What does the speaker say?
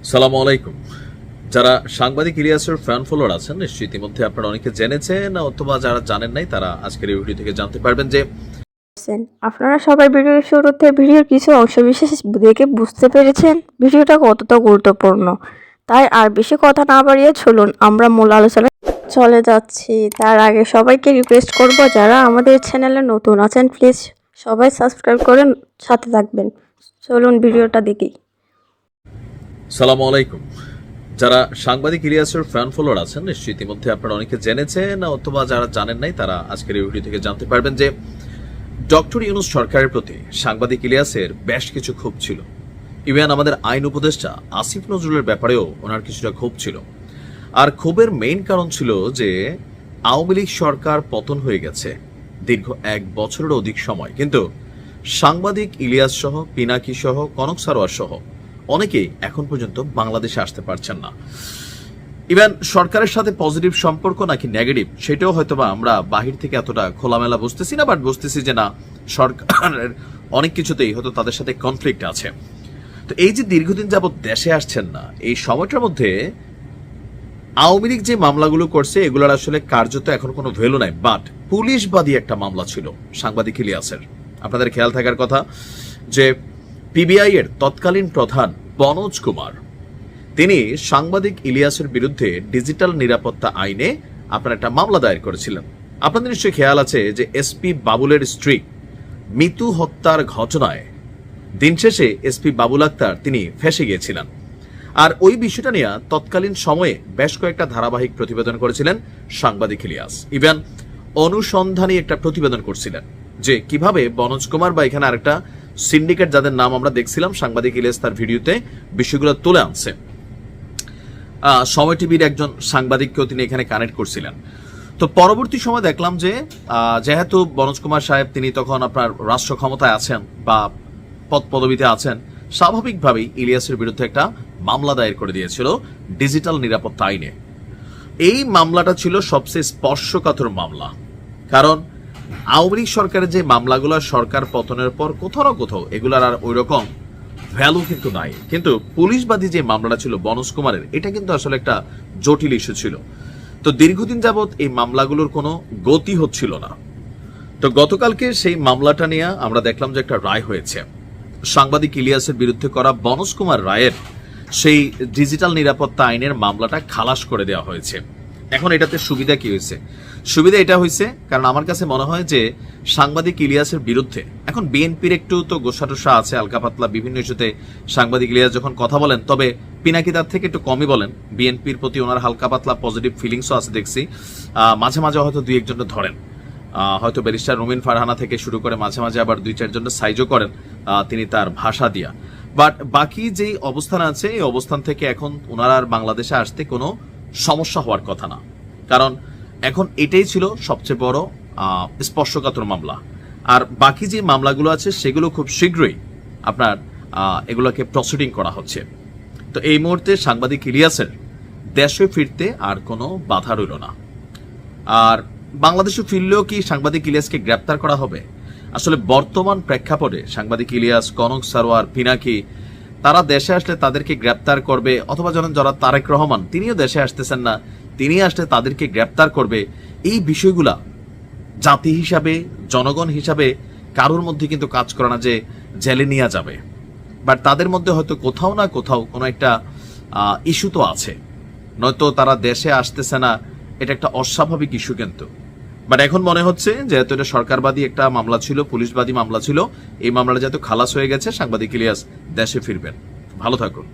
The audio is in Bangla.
সালামু আলাইকুম। যারা সাংবাদিক ইলিয়াসের ফ্যান ফলোয়ার আছেন নিশ্চয়ই ইতিমধ্যে আপনারা অনেকে জেনেছেন, অথবা যারা জানেন নাই তারা আজকের এই ভিডিও থেকে জানতে পারবেন যে আপনারা সবাই ভিডিওর শুরুতে ভিডিওর কিছু অংশবিশেষ দেখে বুঝতে পেরেছেন ভিডিওটা কতটা গুরুত্বপূর্ণ। তাই আর বেশি কথা না বাড়িয়ে চলুন আমরা মূল আলোচনায় চলে যাচ্ছি। তার আগে সবাইকে রিকোয়েস্ট করব, যারা আমাদের চ্যানেলে নতুন আছেন প্লিজ সবাই সাবস্ক্রাইব করে সাথে থাকবেন। চলুন ভিডিওটা দেখি। সালামু আলাইকুম। যারা সাংবাদিক ইলিয়াসের ফ্যান ফলোয়ার আছেন নিশ্চয়ই ইতিমধ্যে আপনারা অনেকে জেনেছেন, অথবা যারা জানেন নাই তারা আজকের এই ভিডিও থেকে জানতে পারবেন যে ডক্টর ইউনূস সরকারের প্রতি সাংবাদিক ইলিয়াসের বেশ কিছু ক্ষোভ ছিল। ইভেন আমাদের আইন উপদেষ্টা আসিফ নজরুলের ব্যাপারেও ওনার কিছুটা ক্ষোভ ছিল। আর ক্ষোভের মেইন কারণ ছিল যে আওয়ামী লীগ সরকার পতন হয়ে গেছে দীর্ঘ 1 বছরের অধিক সময়, কিন্তু সাংবাদিক ইলিয়াস সহ, পিনাকি সহ, কনক সারোয়ার সহ অনেকেই এখন পর্যন্ত বাংলাদেশে আসতে পারছেন না। ইভেন সরকারের সাথে পজিটিভ সম্পর্ক নাকি নেগেটিভ সেটাও হয়তোবা আমরা বাহির থেকে এতটা খোলামেলা বুঝতেছি না, বাট বুঝতেছি যে না, সরকারের অনেক কিছুতেই হয়তো তাদের সাথে কনফ্লিক্ট আছে। তো এই যে দীর্ঘদিন যাবৎ দেশে আসছেন না, এই সময়টার মধ্যে আওয়ামী লীগ যে মামলাগুলো করছে এগুলোর আসলে কার্যত এখন কোনো ভ্যালু নাই, বাট পুলিশবাদী একটা মামলা ছিল সাংবাদিক ইলিয়াসের। আপনাদের খেয়াল থাকার কথা যে পিবিআই এর তৎকালীন প্রধান বনোজ কুমার তিনি সাংবাদিক ইলিয়াসের বিরুদ্ধে ডিজিটাল নিরাপত্তা আইনে আপনার একটা মামলা দায়ের করেছিলেন। আপনাদের নিশ্চয়ই খেয়াল আছে যে এসপি বাবুলের স্ত্রী মিতু হত্যার ঘটনায় দিন শেষে এসপি বাবুল আক্তার তিনি ফেঁসে গিয়েছিলেন। আর ওই বিষয়টা নিয়ে তৎকালীন সময়ে বেশ কয়েকটা ধারাবাহিক প্রতিবেদন করেছিলেন সাংবাদিক ইলিয়াস। ইভেন অনুসন্ধানী একটা প্রতিবেদন করছিলেন যে কিভাবে বনোজ কুমার বা এখানে আরেকটা সিন্ডিকেট যাদের নাম আমরা দেখছিলাম সাংবাদিক ইলিয়াস তার ভিডিওতে বিষয়গুলো তুলে আনছে। সময় টিভির একজন সাংবাদিককেও তিনি এখানে কানেক্ট করছিলেন। তো পরবর্তী সময় দেখলাম যে যেহেতু বনোজ কুমার সাহেব তিনি তখন আপনার রাষ্ট্র ক্ষমতায় আছেন বা পদ পদবিতে আছেন, স্বাভাবিকভাবেই ইলিয়াসের বিরুদ্ধে একটা মামলা দায়ের করে দিয়েছিল ডিজিটাল নিরাপত্তা আইনে। এই মামলাটা ছিল সবচেয়ে স্পর্শকাতর মামলা, কারণ আওয়ামী লীগ সরকারের যে মামলাগুলো সরকার পতনের পর কোথাও না কোথাও এগুলার আর ওই রকম ভ্যালু কিন্তু নাই, কিন্তু পুলিশবাদী যে মামলাটা ছিল বনোজ কুমারের, এটা কিন্তু আসলে একটা জটিল ইস্যু ছিল। তো দীর্ঘদিন যাবৎ এই মামলাগুলোর কোনো গতি হচ্ছিল না। তো গতকালকে সেই মামলাটা নিয়ে আমরা দেখলাম যে একটা রায় হয়েছে। সাংবাদিক ইলিয়াসের বিরুদ্ধে করা বনোজ কুমার রায়ের সেই ডিজিটাল নিরাপত্তা আইনের মামলাটা খালাস করে দেওয়া হয়েছে। এখন এটাতে সুবিধা কি হয়েছে? সুবিধা এটা হয়েছে কারণ আমার কাছে মনে হয় যে সাংবাদিক ইলিয়াসের বিরুদ্ধে এখন বিএনপির একটু তো গোসাটোসা আছে, হালকা পাতলা বিভিন্ন ইস্যুতে সাংবাদিক ইলিয়াস যখন কথা বলেন, তবে পিনাকি তার থেকে একটু কমই বলেন। বিএনপির প্রতি ওনার হালকা পাতলা পজিটিভ ফিলিংসও আছে দেখছি। মাঝে মাঝে হয়তো 2-1 ধরেন, হয়তো ব্যারিস্টার রুমিন ফারহানা থেকে শুরু করে মাঝে মাঝে আবার 2-4 সাইজও করেন তিনি তার ভাষা দিয়া। বাট বাকি যেই অবস্থান আছে এই অবস্থান থেকে এখন ওনার আর বাংলাদেশে আসতে কোনো সমস্যা হওয়ার কথা না, কারণ এখন এটাই ছিল সবচেয়ে বড় স্পর্শকাতর মামলা। আর বাকি যে মামলাগুলো আছে সেগুলো খুব শীঘ্রই আপনার এগুলোকে প্রসিডিং করা হচ্ছে। তো এই মুহূর্তে সাংবাদিক ইলিয়াসের দেশে ফিরতে আর কোনো বাধা রইল না। আর বাংলাদেশে ফিরলেও কি সাংবাদিক ইলিয়াসকে গ্রেপ্তার করা হবে? আসলে বর্তমান প্রেক্ষাপটে সাংবাদিক ইলিয়াস, কনক সারোয়ার, পিনাকি তারা দেশে আসলে তাদেরকে গ্রেপ্তার করবে, অথবা যারা তারেক রহমান তিনিও দেশে আসতেছেন না, তিনি আসলে তাদেরকে গ্রেপ্তার করবে। এই বিষয়গুলা জাতি হিসাবে, জনগণ হিসাবে কারোর মধ্যে কিন্তু কাজ করে না যে জেলে নেওয়া যাবে, বাট তাদের মধ্যে হয়তো কোথাও না কোথাও কোনো একটা ইস্যু তো আছে, নয়তো তারা দেশে আসতেছে না, এটা একটা অস্বাভাবিক ইস্যু। কিন্তু বাট এখন মনে হচ্ছে যেহেতু এটা সরকারবাদী একটা মামলা ছিল, পুলিশবাদী মামলা ছিল, এই মামলাটা যেহেতু খালাস হয়ে গেছে, সাংবাদিক ইলিয়াস দেশে ফিরবেন। ভালো থাকুন।